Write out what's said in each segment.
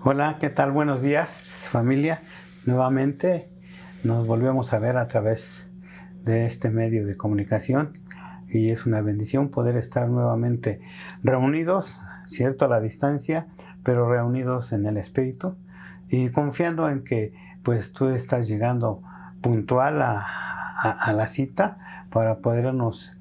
Hola, ¿qué tal? Buenos días, familia. Nuevamente nos volvemos a ver a través de este medio de comunicación y es una bendición poder estar nuevamente reunidos, cierto, a la distancia, pero reunidos en el Espíritu y confiando en que pues tú estás llegando puntual a la cita para podernos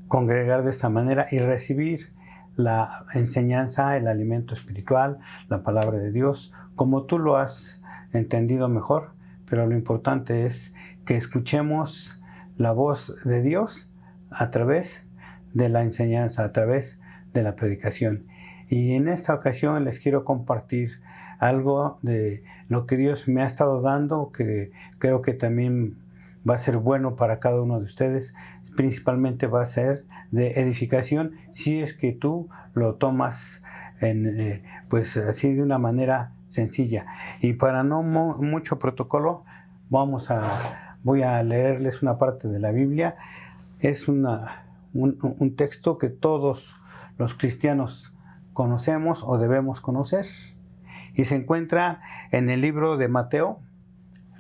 congregar de esta manera y recibir la enseñanza, el alimento espiritual, la palabra de Dios, como tú lo has entendido mejor, pero lo importante es que escuchemos la voz de Dios a través de la enseñanza, a través de la predicación. Y en esta ocasión les quiero compartir algo de lo que Dios me ha estado dando, que creo que también va a ser bueno para cada uno de ustedes. Principalmente va a ser de edificación si es que tú lo tomas pues así de una manera sencilla. Y para no mucho protocolo, voy a leerles una parte de la Biblia. Es un texto que todos los cristianos conocemos o debemos conocer. Y se encuentra en el libro de Mateo,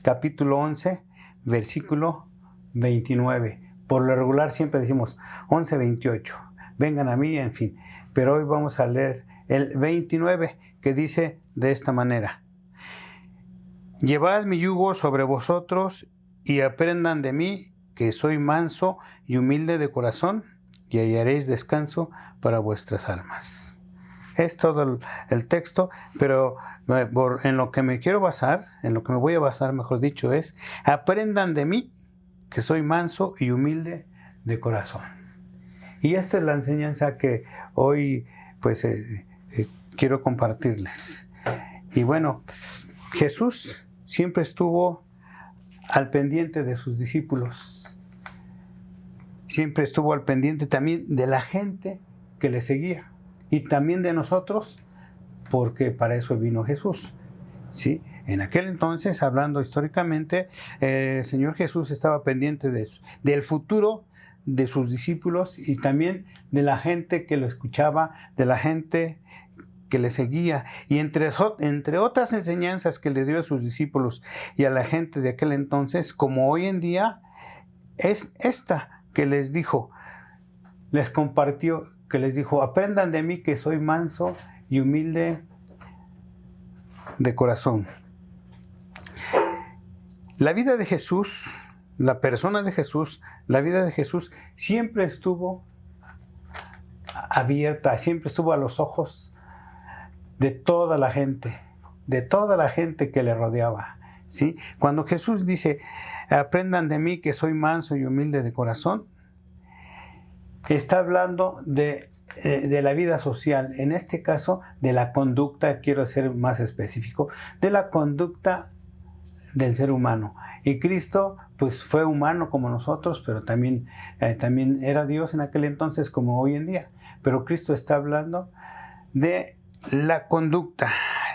capítulo 11, versículo 29. Por lo regular siempre decimos 11:28. Vengan a mí, en fin. Pero hoy vamos a leer el 29, que dice de esta manera: Llevad mi yugo sobre vosotros y aprendan de mí, que soy manso y humilde de corazón, y hallaréis descanso para vuestras almas. Es todo el texto, pero en lo que me quiero basar, en lo que me voy a basar, mejor dicho, es: aprendan de mí, que soy manso y humilde de corazón. Y esta es la enseñanza que hoy pues quiero compartirles. Y bueno, Jesús siempre estuvo al pendiente de sus discípulos. Siempre estuvo al pendiente también de la gente que le seguía. Y también de nosotros, porque para eso vino Jesús, ¿sí? En aquel entonces, hablando históricamente, el Señor Jesús estaba pendiente del futuro de sus discípulos y también de la gente que lo escuchaba, de la gente que le seguía. Y entre otras enseñanzas que le dio a sus discípulos y a la gente de aquel entonces, como hoy en día, es esta que les dijo, les compartió, que les dijo: aprendan de mí, que soy manso y humilde de corazón. La vida de Jesús, la persona de Jesús, la vida de Jesús siempre estuvo abierta, siempre estuvo a los ojos de toda la gente que le rodeaba, ¿sí? Cuando Jesús dice: aprendan de mí, que soy manso y humilde de corazón, está hablando de la vida social, en este caso de la conducta, quiero ser más específico, de la conducta del ser humano. Y Cristo pues fue humano como nosotros, pero también era Dios en aquel entonces como hoy en día. Pero Cristo está hablando de la conducta.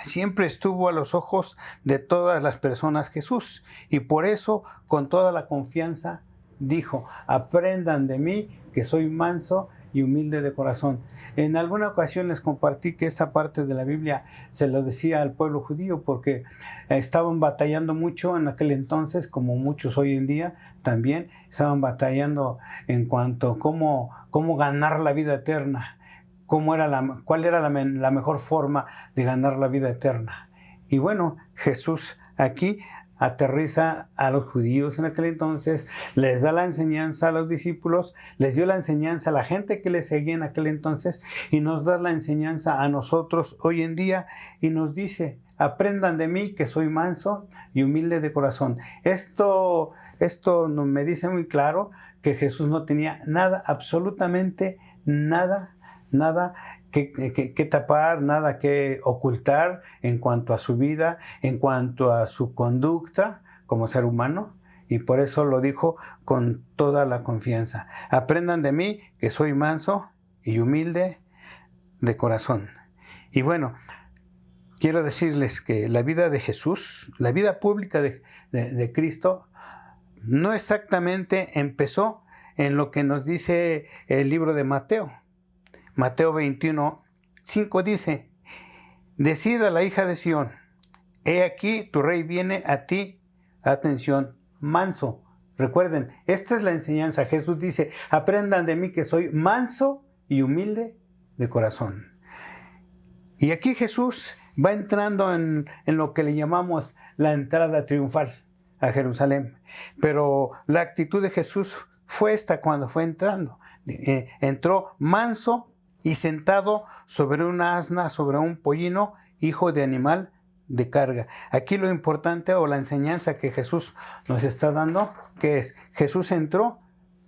Siempre estuvo a los ojos de todas las personas Jesús, y por eso con toda la confianza dijo: aprendan de mí, que soy manso y humilde de corazón. En alguna ocasión les compartí que esta parte de la Biblia se lo decía al pueblo judío porque estaban batallando mucho en aquel entonces, como muchos hoy en día también estaban batallando en cuanto a cómo ganar la vida eterna, cuál era la mejor forma de ganar la vida eterna. Y bueno, Jesús aquí aterriza a los judíos en aquel entonces, les da la enseñanza a los discípulos, les dio la enseñanza a la gente que le seguía en aquel entonces, y nos da la enseñanza a nosotros hoy en día, y nos dice: aprendan de mí, que soy manso y humilde de corazón. Esto me dice muy claro que Jesús no tenía nada, absolutamente nada que tapar, nada que ocultar en cuanto a su vida, en cuanto a su conducta como ser humano, y por eso lo dijo con toda la confianza: aprendan de mí, que soy manso y humilde de corazón. Y bueno, quiero decirles que la vida de Jesús, la vida pública de Cristo, no exactamente empezó en lo que nos dice el libro de Mateo. Mateo 21:5 dice: decida la hija de Sión, he aquí tu rey viene a ti, atención, manso. Recuerden, esta es la enseñanza. Jesús dice, aprendan de mí que soy manso y humilde de corazón. Y aquí Jesús va entrando en lo que le llamamos la entrada triunfal a Jerusalén. Pero la actitud de Jesús fue esta cuando fue entrando. Entró manso y sentado sobre una asna, sobre un pollino, hijo de animal de carga. Aquí lo importante o la enseñanza que Jesús nos está dando, que es, Jesús entró,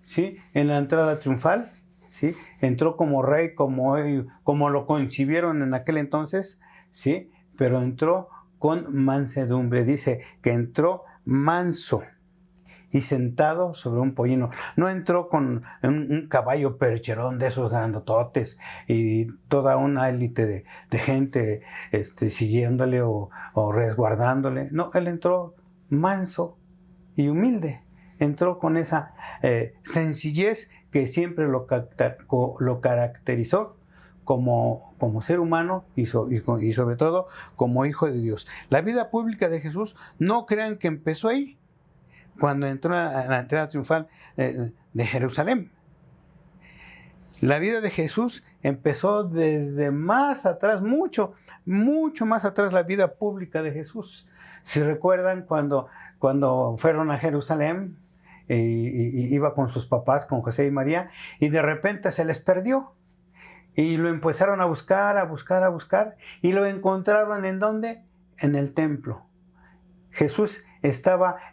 ¿sí?, en la entrada triunfal, ¿sí?, entró como rey, como lo concibieron en aquel entonces, ¿sí?, pero entró con mansedumbre. Dice que entró manso y sentado sobre un pollino. No entró con un caballo percherón de esos grandototes y toda una élite de gente siguiéndole o resguardándole. No, él entró manso y humilde. Entró con esa sencillez que siempre lo caracterizó como ser humano y sobre todo como hijo de Dios. La vida pública de Jesús, no crean que empezó ahí, cuando entró a la entrada triunfal de Jerusalén. La vida de Jesús empezó desde más atrás, mucho más atrás, la vida pública de Jesús. Si recuerdan, cuando fueron a Jerusalén, y iba con sus papás, con José y María, y de repente se les perdió. Y lo empezaron a buscar, y lo encontraron ¿en dónde? En el templo. Jesús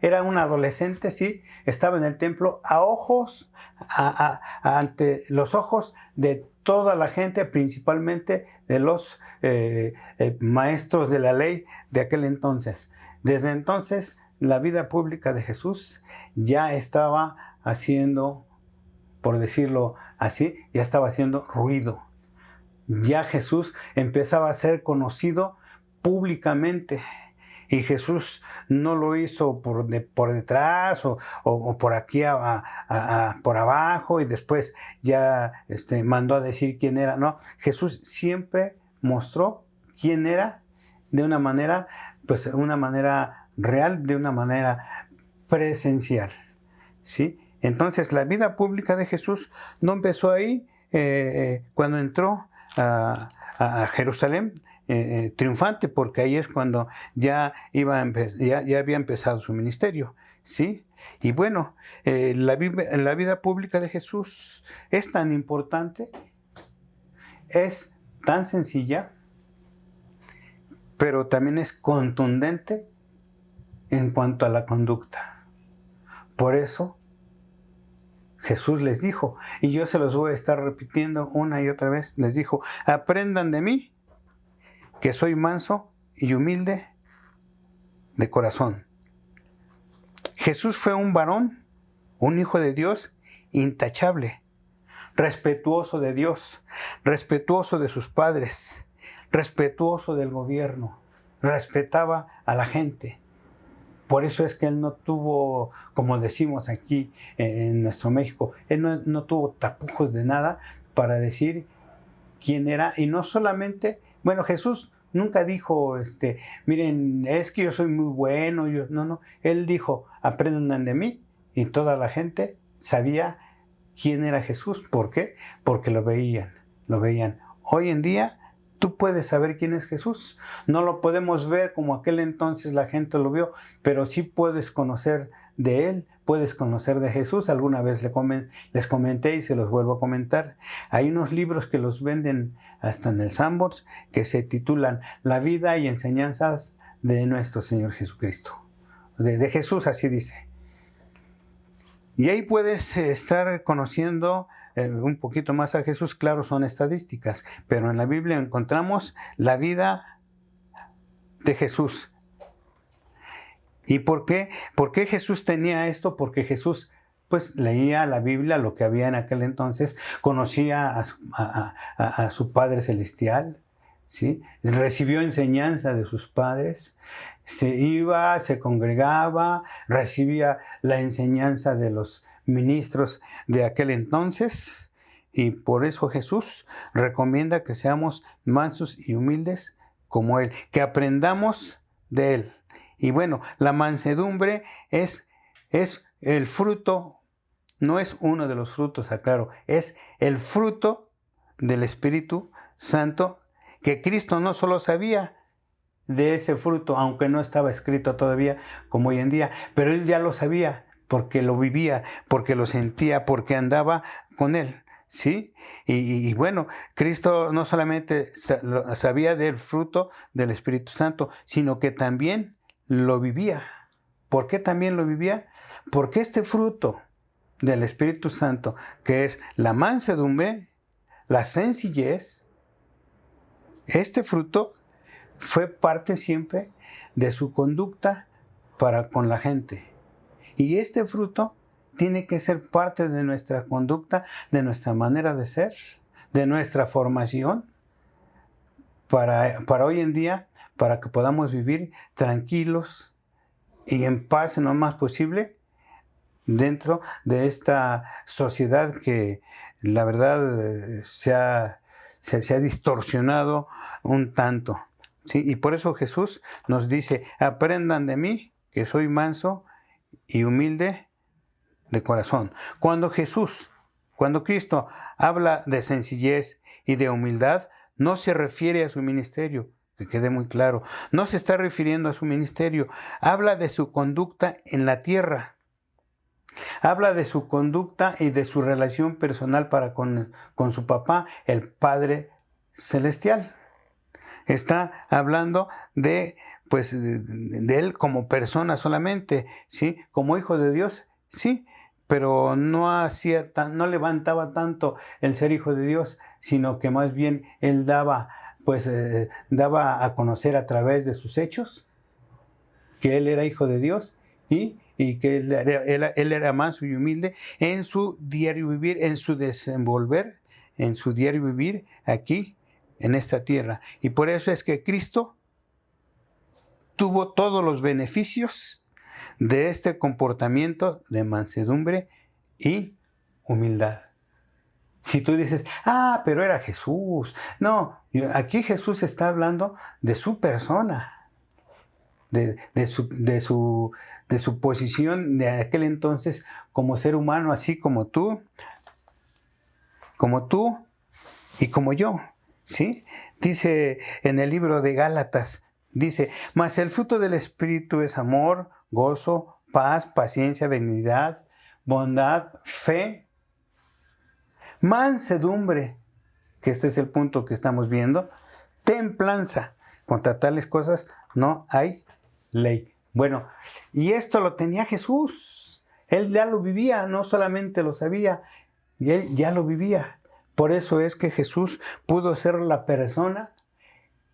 era un adolescente, sí, estaba en el templo ante los ojos de toda la gente, principalmente de los maestros de la ley de aquel entonces. Desde entonces, la vida pública de Jesús ya estaba haciendo, por decirlo así, ya estaba haciendo ruido. Ya Jesús empezaba a ser conocido públicamente. Y Jesús no lo hizo por detrás o por aquí por abajo y después ya mandó a decir quién era. No, Jesús siempre mostró quién era de una manera, pues una manera real, de una manera presencial, ¿sí? Entonces la vida pública de Jesús no empezó ahí cuando entró a Jerusalén, triunfante, porque ahí es cuando ya había empezado su ministerio, ¿sí? Y bueno, la vida pública de Jesús es tan importante, es tan sencilla, pero también es contundente en cuanto a la conducta. Por eso Jesús les dijo, y yo se los voy a estar repitiendo una y otra vez, les dijo, aprendan de mí, que soy manso y humilde de corazón. Jesús fue un varón, un hijo de Dios intachable, respetuoso de Dios, respetuoso de sus padres, respetuoso del gobierno, respetaba a la gente. Por eso es que él no tuvo, como decimos aquí en nuestro México, él no tuvo tapujos de nada para decir quién era. Y no solamente, bueno, Jesús nunca dijo, miren, es que yo soy muy bueno. No, él dijo, aprendan de mí. Y toda la gente sabía quién era Jesús. ¿Por qué? Porque lo veían. Hoy en día, tú puedes saber quién es Jesús. No lo podemos ver como aquel entonces la gente lo vio, pero sí puedes conocer de Él, puedes conocer de Jesús. Alguna vez les comenté y se los vuelvo a comentar. Hay unos libros que los venden hasta en el Sanborns que se titulan La vida y enseñanzas de nuestro Señor Jesucristo. De Jesús, así dice. Y ahí puedes estar conociendo un poquito más a Jesús. Claro, son estadísticas, pero en la Biblia encontramos la vida de Jesús. ¿Y por qué? ¿Por qué Jesús tenía esto? Porque Jesús pues leía la Biblia, lo que había en aquel entonces, conocía a su Padre Celestial, ¿sí? Recibió enseñanza de sus padres, se congregaba, recibía la enseñanza de los ministros de aquel entonces, y por eso Jesús recomienda que seamos mansos y humildes como Él, que aprendamos de Él. Y bueno, la mansedumbre es el fruto, no es uno de los frutos, aclaro, es el fruto del Espíritu Santo, que Cristo no solo sabía de ese fruto, aunque no estaba escrito todavía como hoy en día, pero Él ya lo sabía, porque lo vivía, porque lo sentía, porque andaba con Él. ¿Sí? Y bueno, Cristo no solamente sabía del fruto del Espíritu Santo, sino que también lo vivía. ¿Por qué también lo vivía? Porque este fruto del Espíritu Santo, que es la mansedumbre, la sencillez, este fruto fue parte siempre de su conducta para con la gente. Y este fruto tiene que ser parte de nuestra conducta, de nuestra manera de ser, de nuestra formación, para hoy en día, para que podamos vivir tranquilos y en paz en lo más posible dentro de esta sociedad que la verdad se ha distorsionado un tanto. ¿Sí? Y por eso Jesús nos dice, aprendan de mí, que soy manso y humilde de corazón. Cuando Cristo habla de sencillez y de humildad, no se refiere a su ministerio, que quede muy claro. No se está refiriendo a su ministerio. Habla de su conducta en la tierra. Habla de su conducta y de su relación personal con su papá, el Padre Celestial. Está hablando de él como persona solamente, ¿sí? Como hijo de Dios, sí, pero no levantaba tanto el ser hijo de Dios, sino que más bien él daba a conocer a través de sus hechos que él era hijo de Dios y que él era manso y humilde en su diario vivir, en su desenvolver, en su diario vivir aquí en esta tierra. Y por eso es que Cristo tuvo todos los beneficios de este comportamiento de mansedumbre y humildad. Si tú dices, pero era Jesús. No, aquí Jesús está hablando de su persona, de su posición de aquel entonces como ser humano, así como tú y como yo. ¿Sí? Dice en el libro de Gálatas, dice, mas el fruto del Espíritu es amor, gozo, paz, paciencia, benignidad, bondad, fe, mansedumbre, que este es el punto que estamos viendo, templanza. Contra tales cosas no hay ley. Bueno, y esto lo tenía Jesús. Él ya lo vivía, no solamente lo sabía, y él ya lo vivía. Por eso es que Jesús pudo ser la persona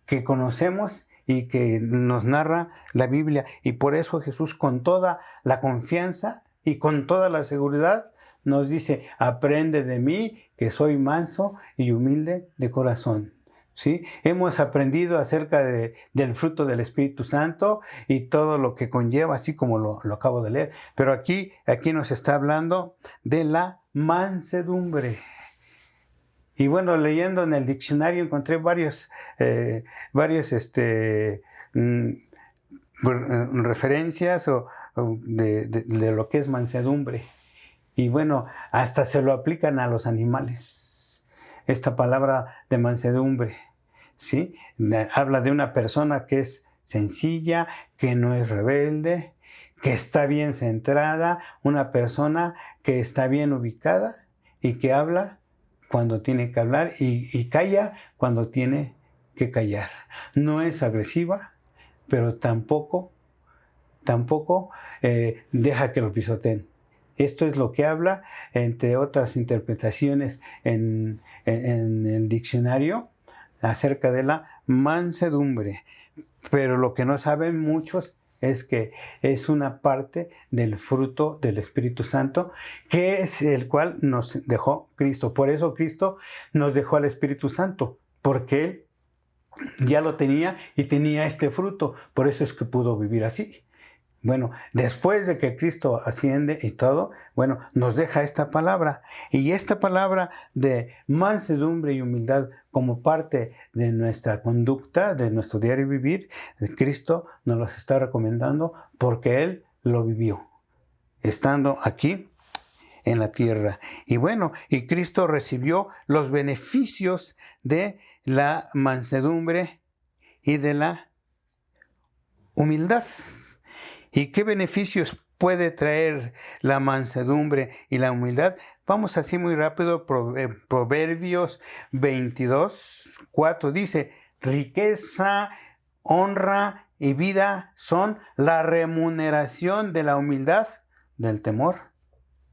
que conocemos y que nos narra la Biblia. Y por eso Jesús, con toda la confianza y con toda la seguridad, nos dice, aprende de mí, que soy manso y humilde de corazón. ¿Sí? Hemos aprendido acerca del fruto del Espíritu Santo y todo lo que conlleva, así como lo acabo de leer. Pero aquí nos está hablando de la mansedumbre. Y bueno, leyendo en el diccionario encontré varias referencias de lo que es mansedumbre. Y bueno, hasta se lo aplican a los animales. Esta palabra de mansedumbre, ¿sí? Habla de una persona que es sencilla, que no es rebelde, que está bien centrada, una persona que está bien ubicada y que habla cuando tiene que hablar y calla cuando tiene que callar. No es agresiva, pero tampoco deja que lo pisoteen. Esto es lo que habla, entre otras interpretaciones en el diccionario, acerca de la mansedumbre. Pero lo que no saben muchos es que es una parte del fruto del Espíritu Santo, que es el cual nos dejó Cristo. Por eso Cristo nos dejó al Espíritu Santo, porque Él ya lo tenía y tenía este fruto. Por eso es que pudo vivir así. Bueno, después de que Cristo asciende y todo, bueno, nos deja esta palabra. Y esta palabra de mansedumbre y humildad como parte de nuestra conducta, de nuestro diario vivir, Cristo nos los está recomendando porque Él lo vivió, estando aquí en la tierra. Y bueno, y Cristo recibió los beneficios de la mansedumbre y de la humildad. ¿Y qué beneficios puede traer la mansedumbre y la humildad? Vamos así muy rápido. Proverbios 22:4 dice: riqueza, honra y vida son la remuneración de la humildad, del temor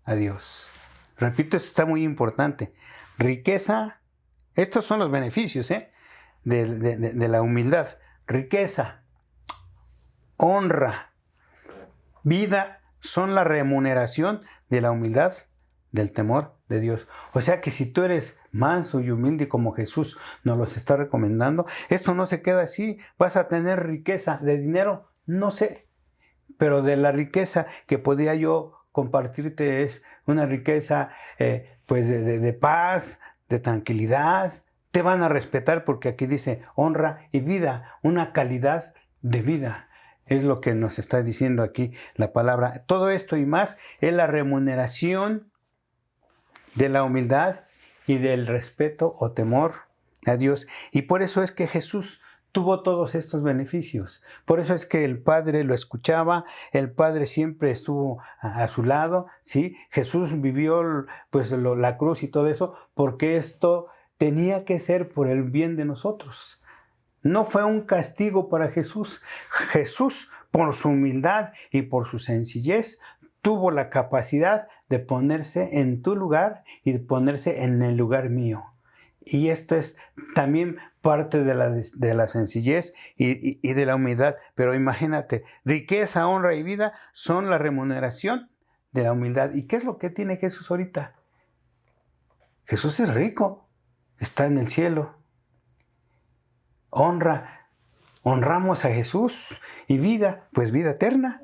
a Dios. Repito, esto está muy importante. Riqueza, estos son los beneficios de la humildad. Riqueza, honra, vida son la remuneración de la humildad, del temor de Dios. O sea que si tú eres manso y humilde como Jesús nos los está recomendando, esto no se queda así. Vas a tener riqueza de dinero, no sé, pero de la riqueza que podría yo compartirte es una riqueza pues de paz, de tranquilidad. Te van a respetar porque aquí dice honra y vida, una calidad de vida. Es lo que nos está diciendo aquí la palabra. Todo esto y más es la remuneración de la humildad y del respeto o temor a Dios. Y por eso es que Jesús tuvo todos estos beneficios. Por eso es que el Padre lo escuchaba, el Padre siempre estuvo a su lado, ¿sí? Jesús vivió pues la cruz y todo eso porque esto tenía que ser por el bien de nosotros. No fue un castigo para Jesús. Jesús, por su humildad y por su sencillez, tuvo la capacidad de ponerse en tu lugar y de ponerse en el lugar mío. Y esto es también parte de la sencillez y de la humildad. Pero imagínate, riqueza, honra y vida son la remuneración de la humildad. ¿Y qué es lo que tiene Jesús ahorita? Jesús es rico, está en el cielo. Honramos a Jesús y vida, pues vida eterna.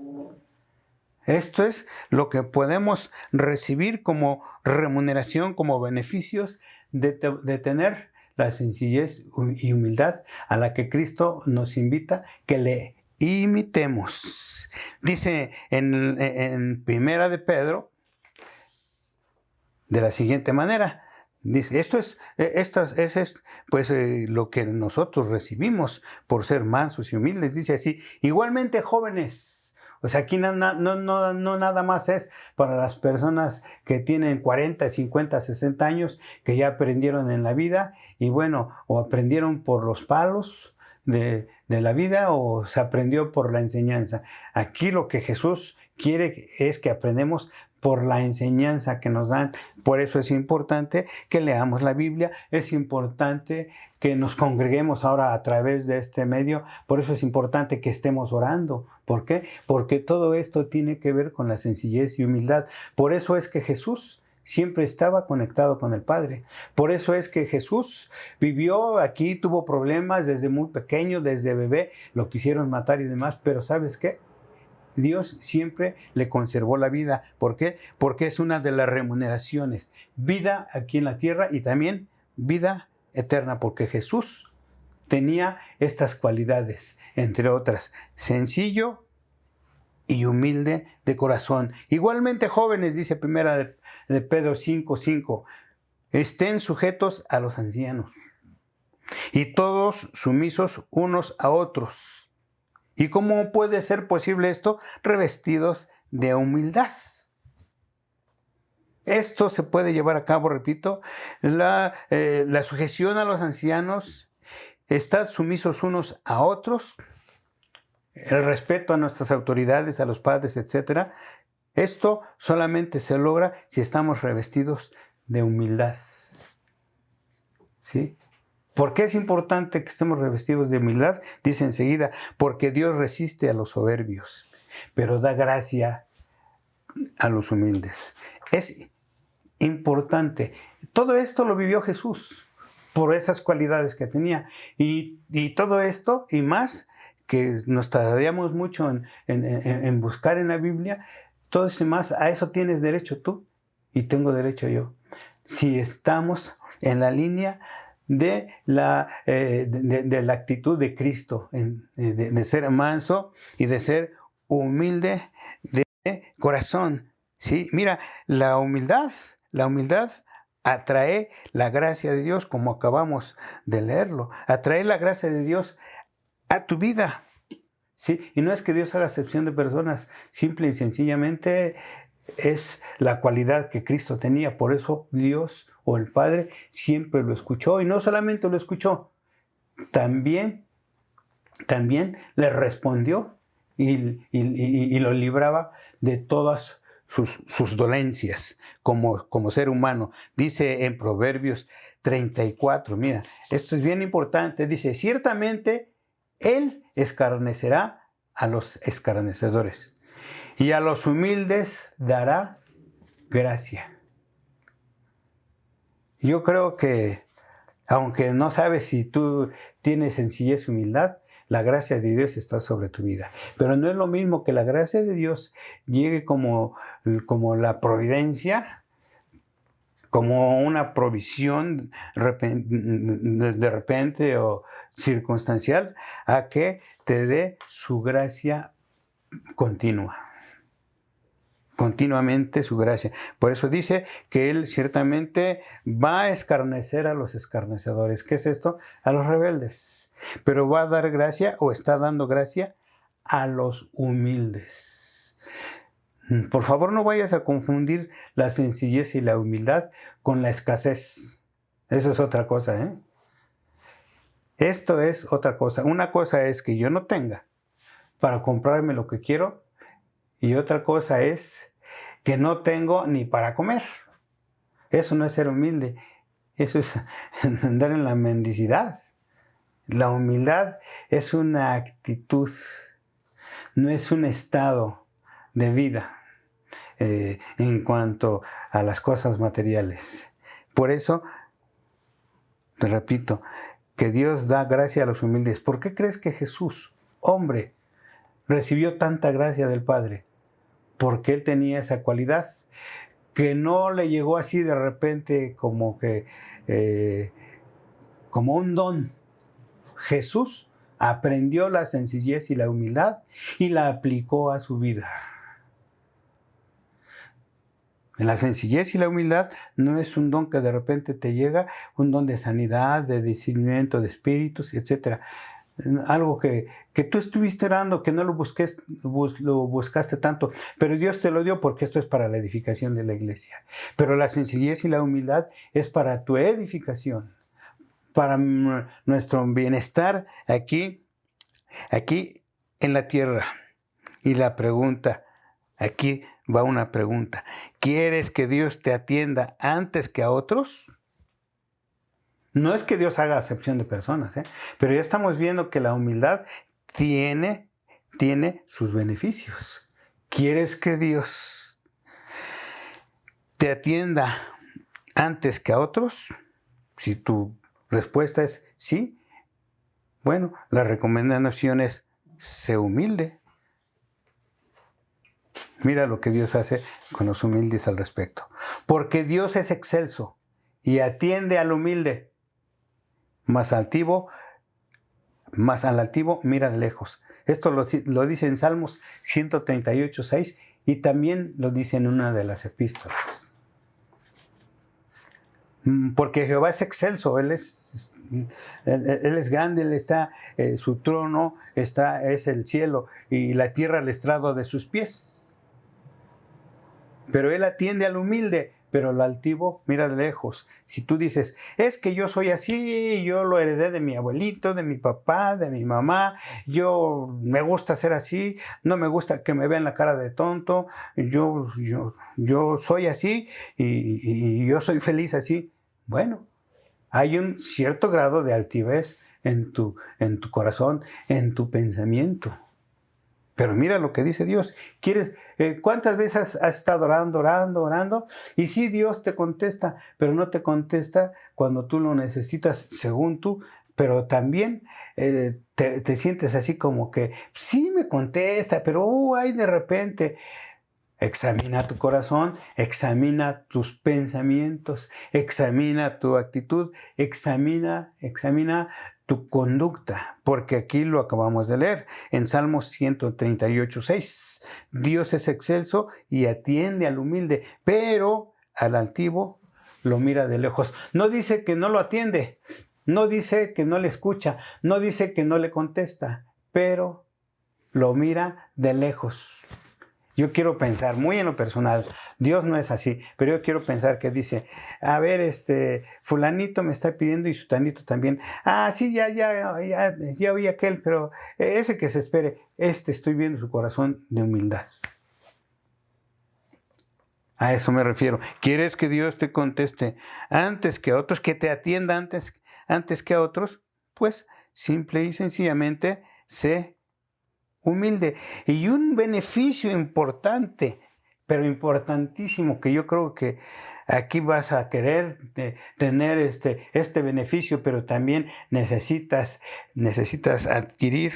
Esto es lo que podemos recibir como remuneración, como beneficios de tener la sencillez y humildad a la que Cristo nos invita que le imitemos. Dice en Primera de Pedro de la siguiente manera. Dice, esto es pues lo que nosotros recibimos por ser mansos y humildes. Dice así: igualmente jóvenes. O sea, aquí no nada más es para las personas que tienen 40, 50, 60 años, que ya aprendieron en la vida y bueno, o aprendieron por los palos de la vida o se aprendió por la enseñanza. Aquí lo que Jesús quiere es que aprendemos por la enseñanza que nos dan. Por eso es importante que leamos la Biblia, es importante que nos congreguemos ahora a través de este medio, por eso es importante que estemos orando. ¿Por qué? Porque todo esto tiene que ver con la sencillez y humildad. Por eso es que Jesús siempre estaba conectado con el Padre. Por eso es que Jesús vivió aquí, tuvo problemas desde muy pequeño, desde bebé, lo quisieron matar y demás, pero ¿sabes qué? Dios siempre le conservó la vida. ¿Por qué? Porque es una de las remuneraciones. Vida aquí en la tierra y también vida eterna, porque Jesús tenía estas cualidades, entre otras, sencillo y humilde de corazón. Igualmente jóvenes, dice Primera de Pedro 5:5, estén sujetos a los ancianos y todos sumisos unos a otros. ¿Y cómo puede ser posible esto? Revestidos de humildad. Esto se puede llevar a cabo, repito, la sujeción a los ancianos, estar sumisos unos a otros, el respeto a nuestras autoridades, a los padres, etc. Esto solamente se logra si estamos revestidos de humildad. ¿Sí? ¿Por qué es importante que estemos revestidos de humildad? Dice enseguida, porque Dios resiste a los soberbios, pero da gracia a los humildes. Es importante. Todo esto lo vivió Jesús por esas cualidades que tenía. Y todo esto y más que nos tardaríamos mucho en buscar en la Biblia, todo eso y más, a eso tienes derecho tú y tengo derecho yo. Si estamos en la línea de la actitud de Cristo, de ser manso y de ser humilde de corazón. ¿Sí? Mira, la humildad atrae la gracia de Dios, como acabamos de leerlo. Atrae la gracia de Dios a tu vida. ¿Sí? Y no es que Dios haga excepción de personas, simple y sencillamente es la cualidad que Cristo tenía. Por eso Dios o el Padre siempre lo escuchó, y no solamente lo escuchó, también le respondió y lo libraba de todas sus dolencias como ser humano. Dice en Proverbios 34, mira, esto es bien importante, dice, ciertamente Él escarnecerá a los escarnecedores y a los humildes dará gracia. Yo creo que, aunque no sabes si tú tienes sencillez y humildad, la gracia de Dios está sobre tu vida. Pero no es lo mismo que la gracia de Dios llegue como la providencia, como una provisión de repente o circunstancial, a que te dé su gracia continua. Continuamente su gracia. Por eso dice que Él ciertamente va a escarnecer a los escarnecedores. ¿Qué es esto? A los rebeldes. Pero va a dar gracia o está dando gracia a los humildes. Por favor, no vayas a confundir la sencillez y la humildad con la escasez. Eso es otra cosa, ¿eh? Esto es otra cosa. Una cosa es que yo no tenga para comprarme lo que quiero, y otra cosa es que no tengo ni para comer. Eso no es ser humilde. Eso es andar en la mendicidad. La humildad es una actitud, no es un estado de vida en cuanto a las cosas materiales. Por eso, te repito, que Dios da gracia a los humildes. ¿Por qué crees que Jesús, hombre, recibió tanta gracia del Padre? Porque Él tenía esa cualidad, que no le llegó así de repente como un don. Jesús aprendió la sencillez y la humildad y la aplicó a su vida. La sencillez y la humildad no es un don que de repente te llega, un don de sanidad, de discernimiento de espíritus, etc. Algo que tú estuviste orando, que no lo buscaste tanto, pero Dios te lo dio porque esto es para la edificación de la iglesia. Pero la sencillez y la humildad es para tu edificación, para nuestro bienestar aquí en la tierra. Y la pregunta, aquí va una pregunta: ¿quieres que Dios te atienda antes que a otros? No es que Dios haga acepción de personas, pero ya estamos viendo que la humildad tiene sus beneficios. ¿Quieres que Dios te atienda antes que a otros? Si tu respuesta es sí, bueno, la recomendación es: sé humilde. Mira lo que Dios hace con los humildes al respecto. Porque Dios es excelso y atiende al humilde. Más al altivo mira de lejos. Esto lo dice en Salmos 138:6 y también lo dice en una de las epístolas. Porque Jehová es excelso, Él es grande, Él está, su trono es el cielo y la tierra el estrado de sus pies. Pero Él atiende al humilde, pero al altivo mira de lejos. Si tú dices, es que yo soy así, yo lo heredé de mi abuelito, de mi papá, de mi mamá, yo me gusta ser así, no me gusta que me vean la cara de tonto, yo soy así y yo soy feliz así. Bueno, hay un cierto grado de altivez en tu corazón, en tu pensamiento. Pero mira lo que dice Dios. ¿Cuántas veces has estado orando? Y sí, Dios te contesta, pero no te contesta cuando tú lo necesitas según tú pero también te sientes así como que sí me contesta, pero ay, de repente. Examina tu corazón, examina tus pensamientos, examina tu actitud, examina tu conducta, porque aquí lo acabamos de leer en Salmos 138:6. Dios es excelso y atiende al humilde, pero al altivo lo mira de lejos. No dice que no lo atiende, no dice que no le escucha, no dice que no le contesta, pero lo mira de lejos. Yo quiero pensar, muy en lo personal, Dios no es así, pero yo quiero pensar que dice, a ver, fulanito me está pidiendo y sutanito también. Ah, sí, ya oí aquel, pero ese que se espere, estoy viendo su corazón de humildad. A eso me refiero. ¿Quieres que Dios te conteste antes que a otros, que te atienda antes que a otros? Pues simple y sencillamente sé humilde. Y un beneficio importante, pero importantísimo, que yo creo que aquí vas a querer tener este beneficio, pero también necesitas adquirir,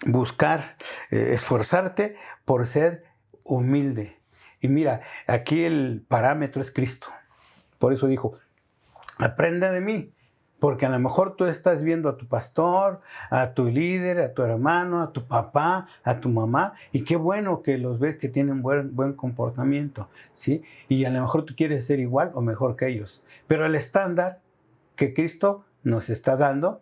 buscar, esforzarte por ser humilde. Y mira, aquí el parámetro es Cristo. Por eso dijo, aprende de mí. Porque a lo mejor tú estás viendo a tu pastor, a tu líder, a tu hermano, a tu papá, a tu mamá, y qué bueno que los ves que tienen buen comportamiento, ¿sí? Y a lo mejor tú quieres ser igual o mejor que ellos. Pero el estándar que Cristo nos está dando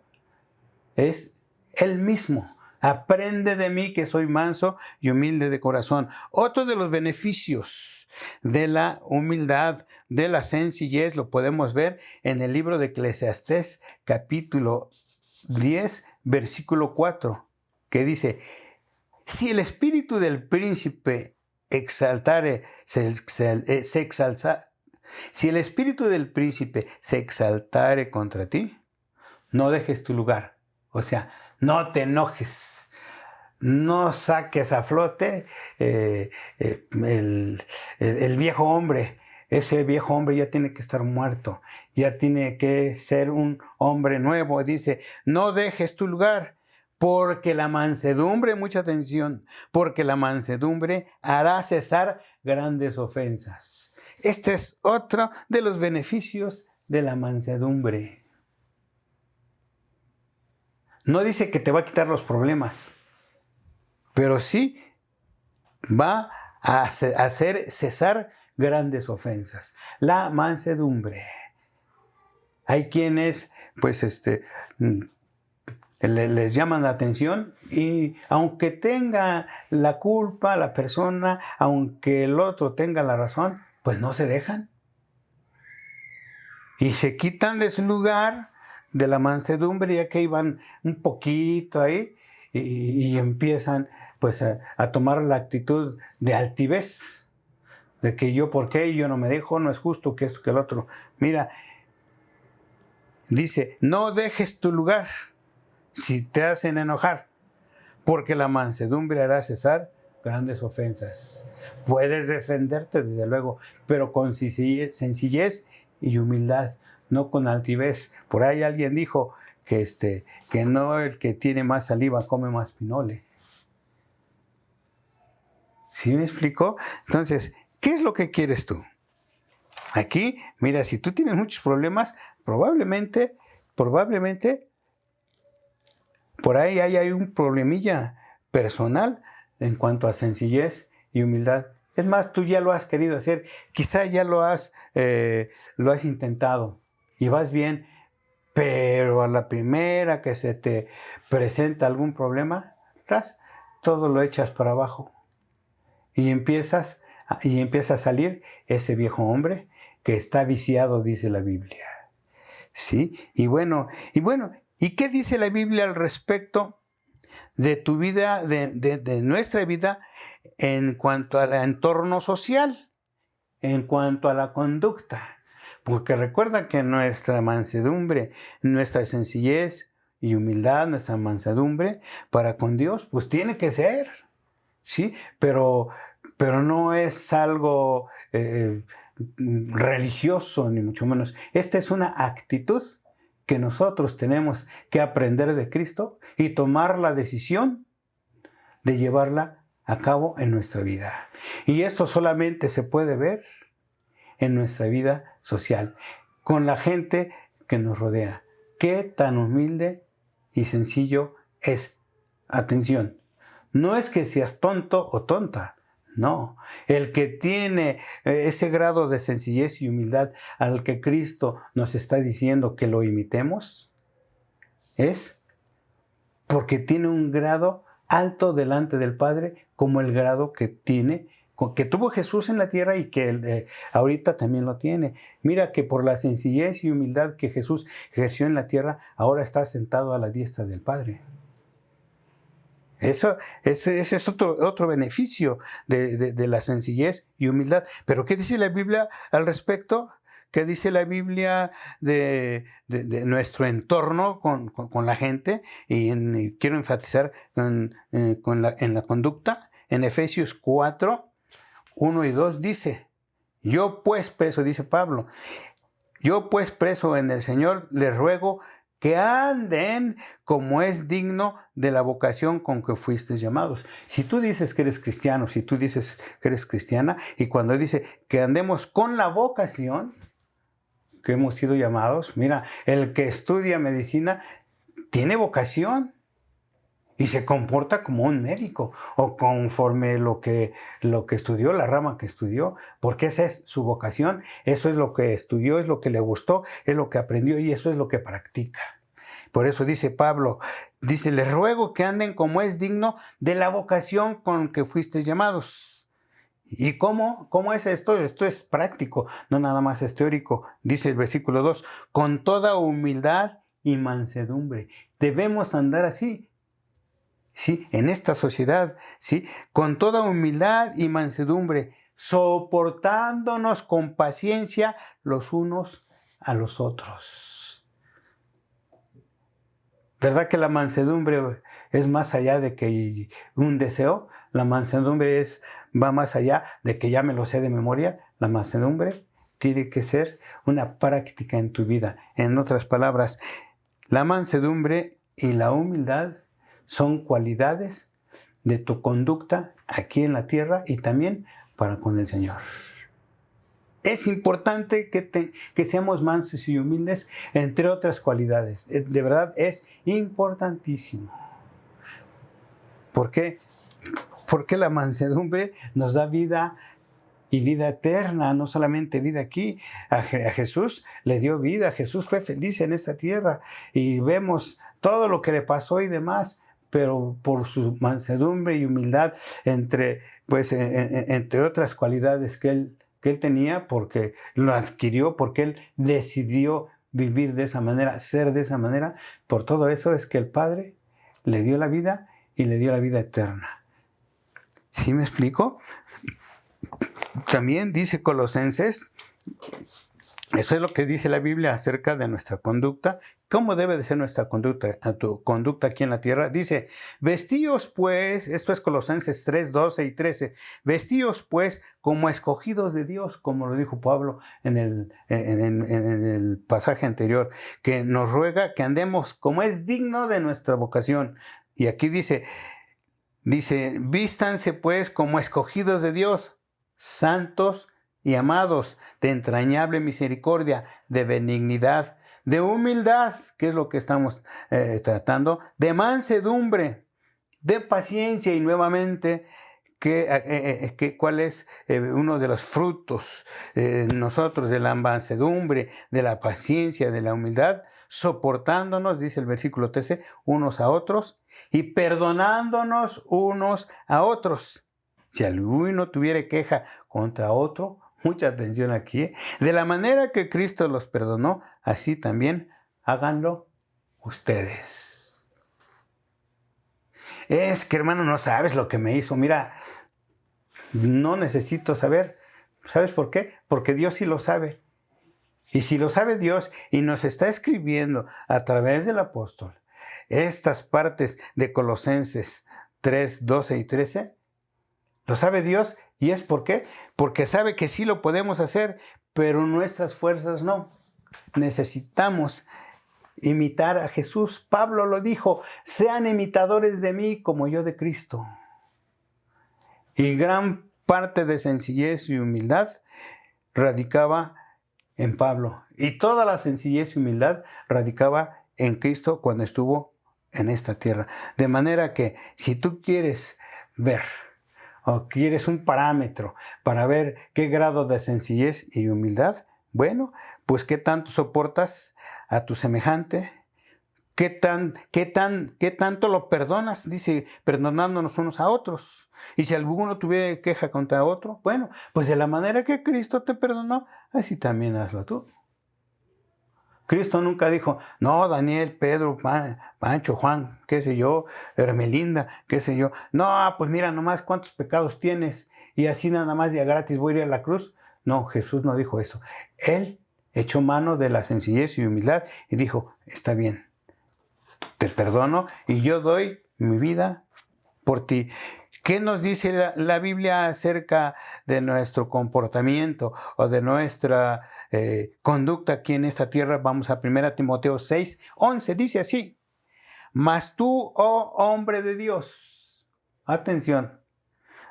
es el mismo. Aprende de mí que soy manso y humilde de corazón. Otro de los beneficios de la humildad, de la sencillez, lo podemos ver en el libro de Eclesiastés, capítulo 10, versículo 4, que dice, si el espíritu del príncipe si el espíritu del príncipe se exaltare contra ti, no dejes tu lugar. O sea, no te enojes. No saques a flote el viejo hombre. Ese viejo hombre ya tiene que estar muerto. Ya tiene que ser un hombre nuevo. Dice, no dejes tu lugar. Porque la mansedumbre, mucha atención, porque la mansedumbre hará cesar grandes ofensas. Este es otro de los beneficios de la mansedumbre. No dice que te va a quitar los problemas, pero sí va a hacer cesar grandes ofensas. La mansedumbre. Hay quienes, pues, les llaman la atención y aunque tenga la culpa la persona, aunque el otro tenga la razón, pues no se dejan. Y se quitan de su lugar de la mansedumbre, ya que iban un poquito ahí y empiezan pues a tomar la actitud de altivez, de que yo por qué, yo no me dejo, no es justo que esto, que el otro. Mira, dice, no dejes tu lugar si te hacen enojar, porque la mansedumbre hará cesar grandes ofensas. Puedes defenderte, desde luego, pero con sencillez y humildad, no con altivez. Por ahí alguien dijo que no el que tiene más saliva come más pinole. ¿Sí me explico? Entonces, ¿qué es lo que quieres tú? Aquí, mira, si tú tienes muchos problemas, probablemente, por ahí hay un problemilla personal en cuanto a sencillez y humildad. Es más, tú ya lo has querido hacer, quizá ya lo has intentado y vas bien, pero a la primera que se te presenta algún problema, todo lo echas para abajo y empiezas a salir ese viejo hombre que está viciado, dice la Biblia. ¿Sí? Y bueno, ¿y qué dice la Biblia al respecto de tu vida, de nuestra vida, en cuanto al entorno social, en cuanto a la conducta? Porque recuerda que nuestra mansedumbre, nuestra sencillez y humildad, nuestra mansedumbre para con Dios, pues tiene que ser, ¿sí? Pero no es algo religioso, ni mucho menos. Esta es una actitud que nosotros tenemos que aprender de Cristo y tomar la decisión de llevarla a cabo en nuestra vida. Y esto solamente se puede ver en nuestra vida social, con la gente que nos rodea. Qué tan humilde y sencillo es. Atención, no es que seas tonto o tonta, no. El que tiene ese grado de sencillez y humildad al que Cristo nos está diciendo que lo imitemos, es porque tiene un grado alto delante del Padre, como el grado que tuvo Jesús en la tierra y que ahorita también lo tiene. Mira que por la sencillez y humildad que Jesús ejerció en la tierra, ahora está sentado a la diestra del Padre. Ese es otro beneficio de la sencillez y humildad. Pero ¿qué dice la Biblia al respecto? ¿Qué dice la Biblia de nuestro entorno con la gente? Y quiero enfatizar en la conducta. En Efesios 4, 1 y 2 dice: yo pues preso, dice Pablo, yo pues preso en el Señor, les ruego que anden como es digno de la vocación con que fuisteis llamados. Si tú dices que eres cristiano, si tú dices que eres cristiana, y cuando dice que andemos con la vocación que hemos sido llamados, mira, el que estudia medicina tiene vocación y se comporta como un médico o conforme lo que estudió, la rama que estudió, porque esa es su vocación, eso es lo que estudió, es lo que le gustó, es lo que aprendió y eso es lo que practica. Por eso dice Pablo, dice, les ruego que anden como es digno de la vocación con que fuisteis llamados. ¿Y cómo es esto? Esto es práctico, no nada más es teórico. Dice el versículo 2, con toda humildad y mansedumbre. Debemos andar así. ¿Sí? En esta sociedad, ¿sí? Con toda humildad y mansedumbre, soportándonos con paciencia los unos a los otros. ¿Verdad que la mansedumbre es más allá de que un deseo? La mansedumbre va más allá de que ya me lo sé de memoria. La mansedumbre tiene que ser una práctica en tu vida. En otras palabras, la mansedumbre y la humildad son cualidades de tu conducta aquí en la tierra y también para con el Señor. Es importante que seamos mansos y humildes, entre otras cualidades. De verdad, es importantísimo. ¿Por qué? Porque la mansedumbre nos da vida y vida eterna, no solamente vida aquí. A Jesús le dio vida, Jesús fue feliz en esta tierra y vemos todo lo que le pasó y demás, pero por su mansedumbre y humildad, entre otras cualidades que él tenía, porque lo adquirió, porque él decidió vivir de esa manera, ser de esa manera, por todo eso es que el Padre le dio la vida y le dio la vida eterna. ¿Sí me explico? También dice Colosenses, esto es lo que dice la Biblia acerca de nuestra conducta. ¿Cómo debe de ser nuestra conducta, tu conducta aquí en la tierra? Dice, vestíos pues, esto es Colosenses 3, 12 y 13, vestíos pues como escogidos de Dios, como lo dijo Pablo en el pasaje anterior, que nos ruega que andemos como es digno de nuestra vocación. Y aquí dice, vístanse pues como escogidos de Dios, santos y amados, de entrañable misericordia, de benignidad, de humildad, que es lo que estamos tratando, de mansedumbre, de paciencia y nuevamente, ¿cuál es uno de los frutos nosotros de la mansedumbre, de la paciencia, de la humildad? Soportándonos, dice el versículo 13, unos a otros y perdonándonos unos a otros. Si alguno tuviere queja contra otro, mucha atención aquí, de la manera que Cristo los perdonó, así también háganlo ustedes. Es que, hermano, no sabes lo que me hizo. Mira, no necesito saber. ¿Sabes por qué? Porque Dios sí lo sabe. Y si lo sabe Dios y nos está escribiendo a través del apóstol estas partes de Colosenses 3, 12 y 13, lo sabe Dios. ¿Y es por qué? Porque sabe que sí lo podemos hacer, pero nuestras fuerzas no. Necesitamos imitar a Jesús. Pablo lo dijo, sean imitadores de mí como yo de Cristo. Y gran parte de sencillez y humildad radicaba en Pablo. Y toda la sencillez y humildad radicaba en Cristo cuando estuvo en esta tierra. De manera que si tú quieres ver o quieres un parámetro para ver qué grado de sencillez y humildad, bueno, pues qué tanto soportas a tu semejante, qué tanto lo perdonas, dice, perdonándonos unos a otros. Y si alguno tuviera queja contra otro, bueno, pues de la manera que Cristo te perdonó, así también hazlo tú. Cristo nunca dijo, no, Daniel, Pedro, Pancho, Juan, qué sé yo, Hermelinda, qué sé yo. No, pues mira nomás cuántos pecados tienes y así nada más de a gratis voy a ir a la cruz. No, Jesús no dijo eso. Él echó mano de la sencillez y humildad y dijo, está bien, te perdono y yo doy mi vida por ti. ¿Qué nos dice la Biblia acerca de nuestro comportamiento o de nuestra conducta aquí en esta tierra? Vamos a 1 Timoteo 6, 11. Dice así, mas tú, oh hombre de Dios, atención,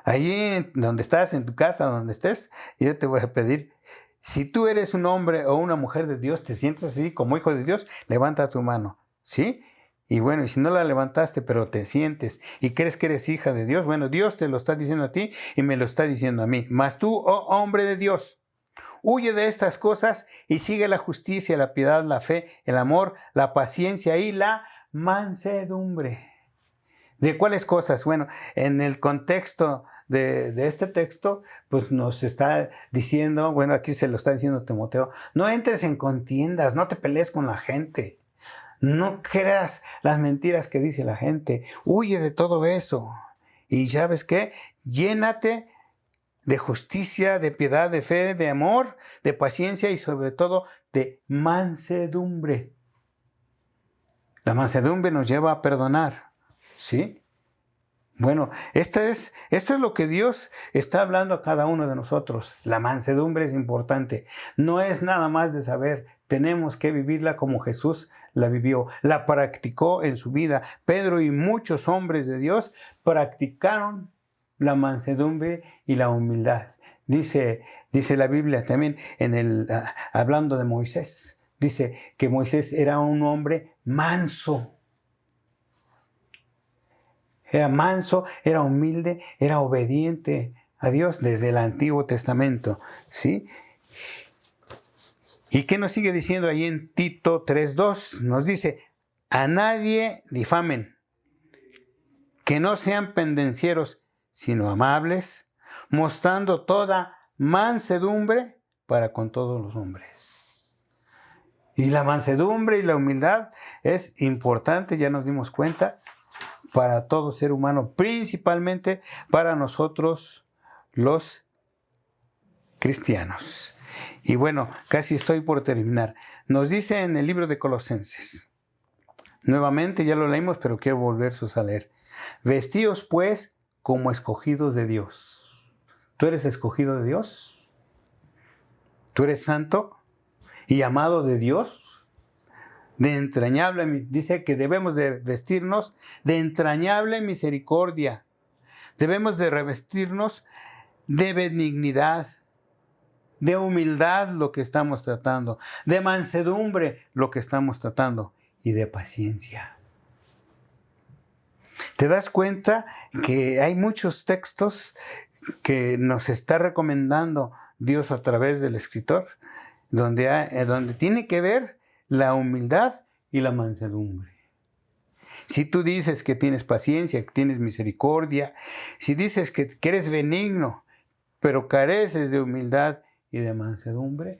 allí donde estás, en tu casa, donde estés, yo te voy a pedir, si tú eres un hombre o una mujer de Dios, te sientes así como hijo de Dios, levanta tu mano, ¿sí? Y bueno, y si no la levantaste, pero te sientes y crees que eres hija de Dios, bueno, Dios te lo está diciendo a ti y me lo está diciendo a mí. Mas tú, oh hombre de Dios, huye de estas cosas y sigue la justicia, la piedad, la fe, el amor, la paciencia y la mansedumbre. ¿De cuáles cosas? Bueno, en el contexto de este texto, pues nos está diciendo, bueno, aquí se lo está diciendo Timoteo, no entres en contiendas, no te pelees con la gente. No creas las mentiras que dice la gente. Huye de todo eso. Y ¿sabes qué? Llénate de justicia, de piedad, de fe, de amor, de paciencia y sobre todo de mansedumbre. La mansedumbre nos lleva a perdonar. ¿Sí? Bueno, esto es lo que Dios está hablando a cada uno de nosotros. La mansedumbre es importante. No es nada más de saber. Tenemos que vivirla como Jesús la vivió, la practicó en su vida. Pedro y muchos hombres de Dios practicaron la mansedumbre y la humildad. Dice la Biblia también hablando de Moisés. Dice que Moisés era un hombre manso. Era manso, era humilde, era obediente a Dios desde el Antiguo Testamento, ¿sí? ¿Y qué nos sigue diciendo ahí en Tito 3:2? Nos dice, a nadie difamen, que no sean pendencieros, sino amables, mostrando toda mansedumbre para con todos los hombres. Y la mansedumbre y la humildad es importante, ya nos dimos cuenta, para todo ser humano, principalmente para nosotros los cristianos. Y bueno, casi estoy por terminar. Nos dice en el libro de Colosenses, nuevamente ya lo leímos, pero quiero volverlos a leer. Vestíos pues como escogidos de Dios. ¿Tú eres escogido de Dios? ¿Tú eres santo y amado de Dios? De entrañable, dice que debemos de vestirnos de entrañable misericordia. Debemos de revestirnos de benignidad, de humildad lo que estamos tratando, de mansedumbre lo que estamos tratando y de paciencia. ¿Te das cuenta que hay muchos textos que nos está recomendando Dios a través del escritor, donde tiene que ver la humildad y la mansedumbre? Si tú dices que tienes paciencia, que tienes misericordia, si dices que eres benigno, pero careces de humildad y de mansedumbre,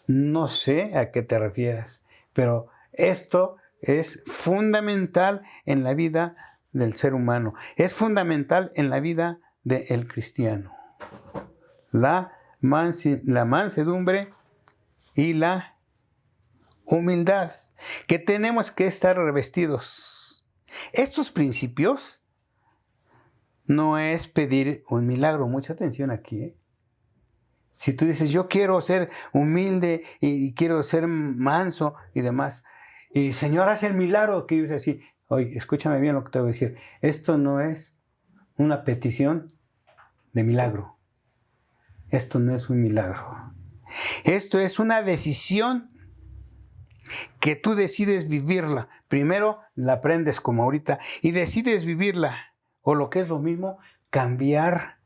no sé a qué te refieras, pero esto es fundamental en la vida del ser humano, es fundamental en la vida del cristiano. La mansedumbre y la humildad, que tenemos que estar revestidos. Estos principios no es pedir un milagro. Mucha atención aquí, ¿eh? Si tú dices, yo quiero ser humilde y quiero ser manso y demás, Y Señor, haz el milagro, que yo decía así, oye, escúchame bien lo que te voy a decir. Esto no es una petición de milagro. Esto no es un milagro. Esto es una decisión que tú decides vivirla. Primero la aprendes como ahorita y decides vivirla. O lo que es lo mismo, cambiar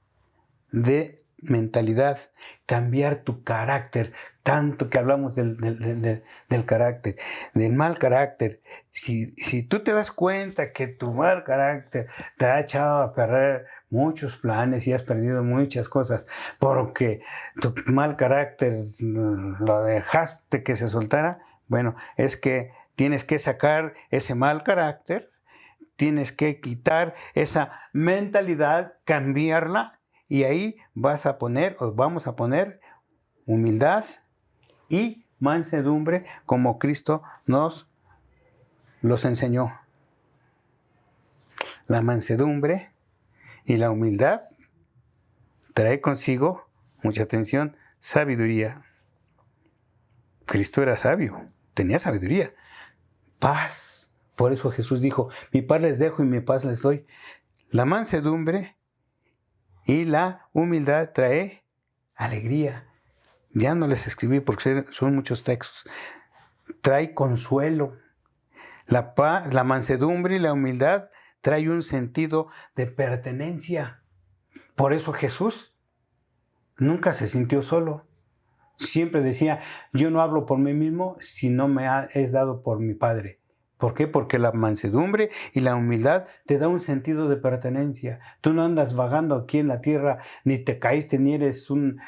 de mentalidad, cambiar tu carácter. Tanto que hablamos del carácter, del mal carácter. Si tú te das cuenta que tu mal carácter te ha echado a perder muchos planes y has perdido muchas cosas porque tu mal carácter lo dejaste que se soltara, bueno, es que tienes que sacar ese mal carácter, tienes que quitar esa mentalidad, cambiarla, y ahí vas a poner, o vamos a poner, humildad y mansedumbre como Cristo nos los enseñó. La mansedumbre y la humildad trae consigo, mucha atención, sabiduría. Cristo era sabio, tenía sabiduría. Paz. Por eso Jesús dijo, mi paz les dejo y mi paz les doy. La mansedumbre y la humildad trae alegría. Ya no les escribí porque son muchos textos. Trae consuelo. La paz, la mansedumbre y la humildad trae un sentido de pertenencia. Por eso Jesús nunca se sintió solo. Siempre decía, yo no hablo por mí mismo, sino me es dado por mi Padre. ¿Por qué? Porque la mansedumbre y la humildad te da un sentido de pertenencia. Tú no andas vagando aquí en la tierra, ni te caíste, ni eres un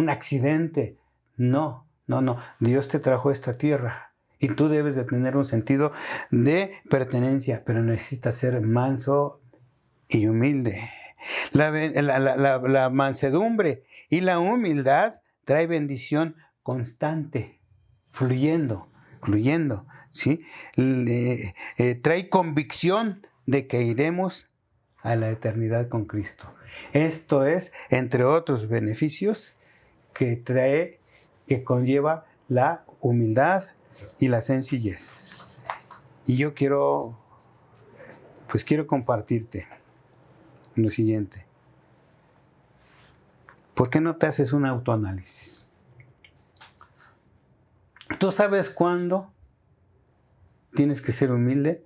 accidente. No. Dios te trajo a esta tierra y tú debes de tener un sentido de pertenencia, pero necesitas ser manso y humilde. La mansedumbre y la humildad trae bendición constante, fluyendo, ¿sí? Trae convicción de que iremos a la eternidad con Cristo. Esto es, entre otros beneficios, que conlleva la humildad y la sencillez. Y yo quiero compartirte lo siguiente. ¿Por qué no te haces un autoanálisis? Tú sabes cuándo tienes que ser humilde,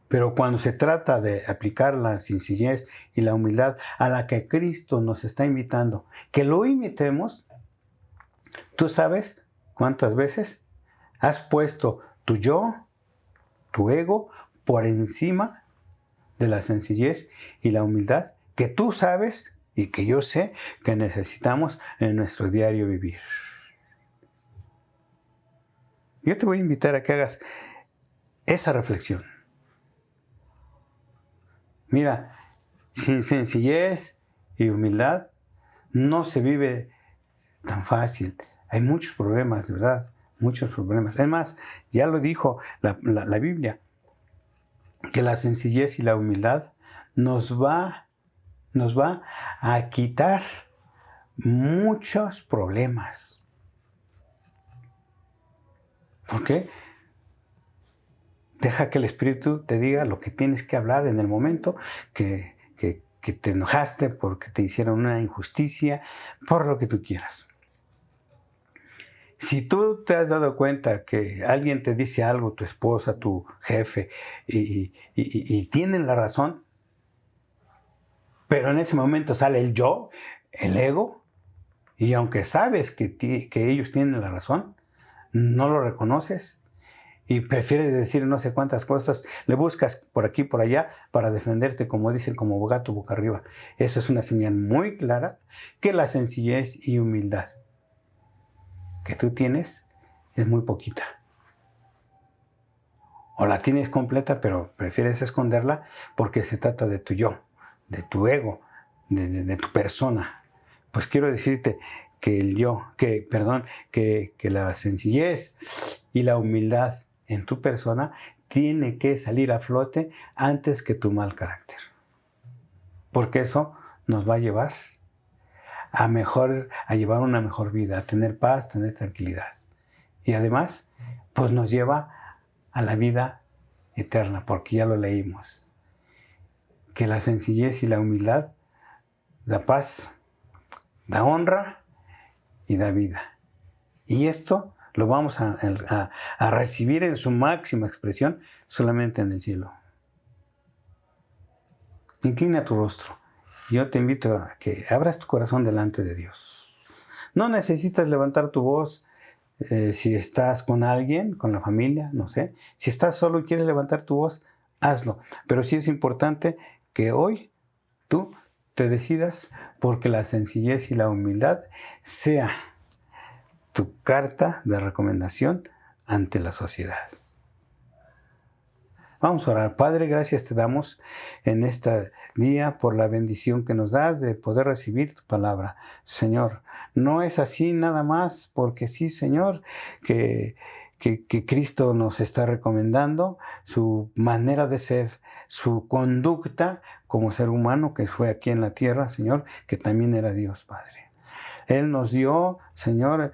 pero cuando se trata de aplicar la sencillez y la humildad a la que Cristo nos está invitando, que lo imitemos, tú sabes cuántas veces has puesto tu yo, tu ego, por encima de la sencillez y la humildad que tú sabes y que yo sé que necesitamos en nuestro diario vivir. Yo te voy a invitar a que hagas esa reflexión. Mira, sin sencillez y humildad no se vive tan fácil. Hay muchos problemas, de verdad, muchos problemas. Además, ya lo dijo la Biblia, que la sencillez y la humildad nos va a quitar muchos problemas. ¿Por qué? Deja que el Espíritu te diga lo que tienes que hablar en el momento que te enojaste porque te hicieron una injusticia, por lo que tú quieras. Si tú te has dado cuenta que alguien te dice algo, tu esposa, tu jefe, y tienen la razón, pero en ese momento sale el yo, el ego, y aunque sabes que ellos tienen la razón, no lo reconoces y prefieres decir no sé cuántas cosas, le buscas por aquí por allá para defenderte, como dicen, como gato boca arriba. Eso es una señal muy clara que la sencillez y humildad que tú tienes es muy poquita. O la tienes completa, pero prefieres esconderla porque se trata de tu yo, de tu ego, de tu persona. Pues quiero decirte que que la sencillez y la humildad en tu persona tiene que salir a flote antes que tu mal carácter. Porque eso nos va a llevar a llevar una mejor vida, a tener paz, tener tranquilidad. Y además, pues nos lleva a la vida eterna, porque ya lo leímos. Que la sencillez y la humildad da paz, da honra y da vida. Y esto lo vamos a recibir en su máxima expresión solamente en el cielo. Inclina tu rostro. Yo te invito a que abras tu corazón delante de Dios. No necesitas levantar tu voz si estás con alguien, con la familia, no sé. Si estás solo y quieres levantar tu voz, hazlo. Pero sí es importante que hoy tú te decidas porque la sencillez y la humildad sea tu carta de recomendación ante la sociedad. Vamos a orar. Padre, gracias te damos en este día por la bendición que nos das de poder recibir tu palabra. Señor, no es así nada más porque sí, Señor, que Cristo nos está recomendando su manera de ser, su conducta como ser humano que fue aquí en la tierra, Señor, que también era Dios, Padre. Él nos dio, Señor,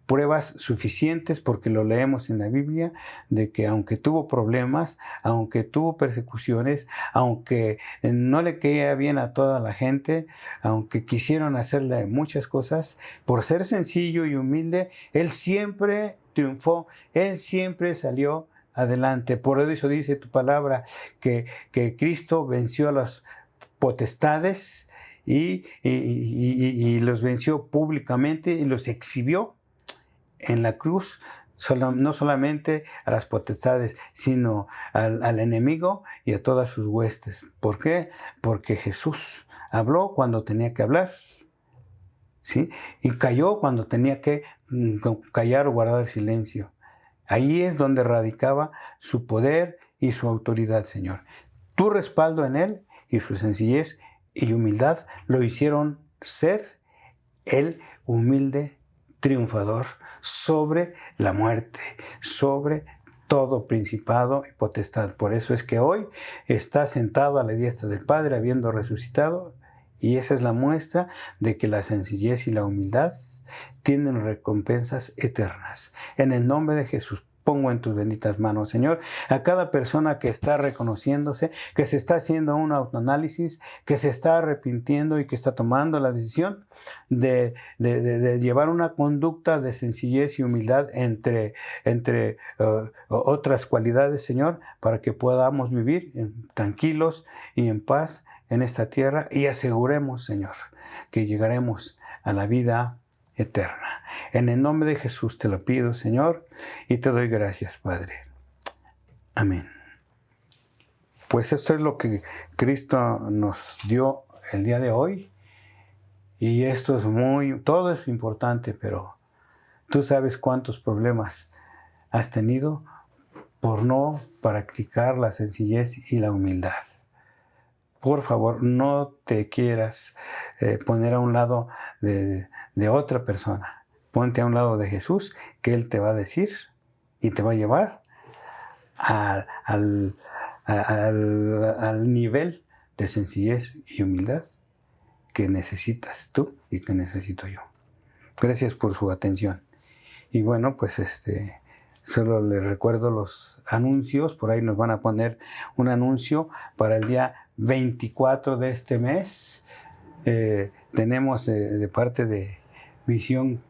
pruebas suficientes, porque lo leemos en la Biblia, de que aunque tuvo problemas, aunque tuvo persecuciones, aunque no le caía bien a toda la gente, aunque quisieron hacerle muchas cosas, por ser sencillo y humilde, Él siempre triunfó, Él siempre salió adelante. Por eso dice tu palabra que Cristo venció a las potestades, y los venció públicamente y los exhibió en la cruz, no solamente a las potestades, sino al enemigo y a todas sus huestes. ¿Por qué? Porque Jesús habló cuando tenía que hablar, ¿sí? Y calló cuando tenía que callar o guardar silencio. Ahí es donde radicaba su poder y su autoridad, Señor. Tu respaldo en Él y su sencillez y humildad lo hicieron ser el humilde triunfador sobre la muerte, sobre todo principado y potestad. Por eso es que hoy está sentado a la diestra del Padre, habiendo resucitado, y esa es la muestra de que la sencillez y la humildad tienen recompensas eternas. En el nombre de Jesús, pongo en tus benditas manos, Señor, a cada persona que está reconociéndose, que se está haciendo un autoanálisis, que se está arrepintiendo y que está tomando la decisión de llevar una conducta de sencillez y humildad entre otras cualidades, Señor, para que podamos vivir tranquilos y en paz en esta tierra y aseguremos, Señor, que llegaremos a la vida eterna. En el nombre de Jesús te lo pido, Señor, y te doy gracias, Padre. Amén. Pues esto es lo que Cristo nos dio el día de hoy, y esto es todo es importante, pero tú sabes cuántos problemas has tenido por no practicar la sencillez y la humildad. Por favor, no te quieras poner a un lado de otra persona. Ponte a un lado de Jesús, que Él te va a decir y te va a llevar al nivel de sencillez y humildad que necesitas tú y que necesito yo. Gracias por su atención. Y bueno, pues solo les recuerdo los anuncios. Por ahí nos van a poner un anuncio para el día 24 de este mes. Tenemos de parte de Visión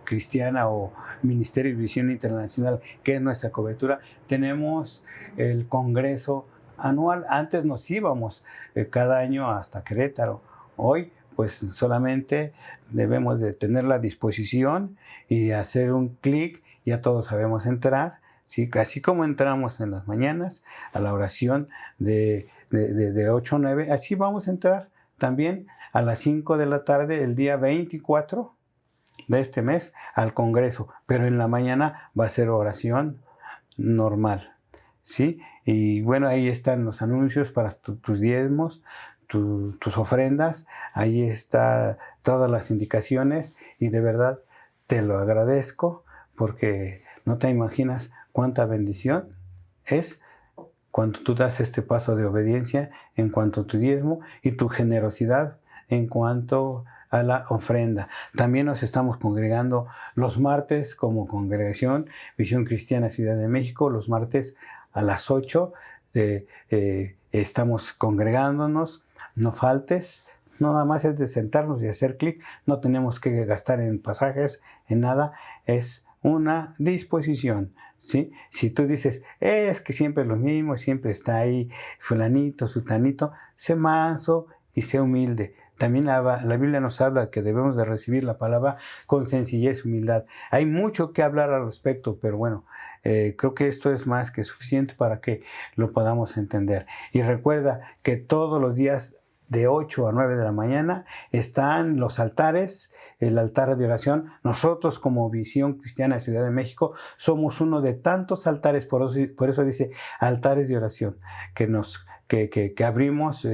Cristiana o Ministerio de Visión Internacional, que es nuestra cobertura, tenemos el Congreso anual. Antes nos íbamos cada año hasta Querétaro. Hoy pues solamente debemos de tener la disposición y hacer un clic, ya todos sabemos entrar, ¿sí? Así como entramos en las mañanas a la oración de 8 a 9, así vamos a entrar también a las 5 de la tarde el día 24 de este mes al Congreso, pero en la mañana va a ser oración normal, ¿sí? Y bueno, ahí están los anuncios para tus diezmos, tus ofrendas, ahí está todas las indicaciones, y de verdad te lo agradezco, porque no te imaginas cuánta bendición es cuando tú das este paso de obediencia en cuanto a tu diezmo y tu generosidad en cuanto a la ofrenda. También nos estamos congregando los martes como congregación Visión Cristiana Ciudad de México, los martes a las 8 estamos congregándonos. No faltes, no nada más es de sentarnos y hacer clic, no tenemos que gastar en pasajes, en nada, es una disposición. ¿Sí? Si tú dices, es que siempre es lo mismo, siempre está ahí fulanito, sutanito, sé manso y sé humilde. También la Biblia nos habla que debemos de recibir la palabra con sencillez y humildad. Hay mucho que hablar al respecto, pero bueno, creo que esto es más que suficiente para que lo podamos entender. Y recuerda que todos los días de 8 a 9 de la mañana están los altares, el altar de oración. Nosotros como Visión Cristiana Ciudad de México somos uno de tantos altares, por eso dice altares de oración, que abrimos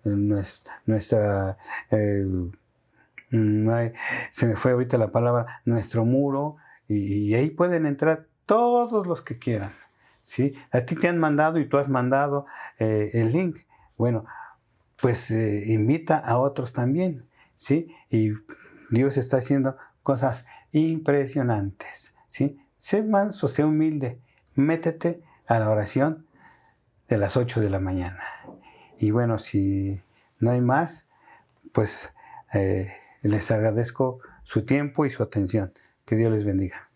nuestra... se me fue ahorita la palabra, nuestro muro, y ahí pueden entrar todos los que quieran. ¿Sí? A ti te han mandado y tú has mandado el link. Bueno, pues invita a otros también, ¿sí? Y Dios está haciendo cosas impresionantes, ¿sí? Sé manso, sé humilde, métete a la oración de las 8 de la mañana. Y bueno, si no hay más, pues les agradezco su tiempo y su atención. Que Dios les bendiga.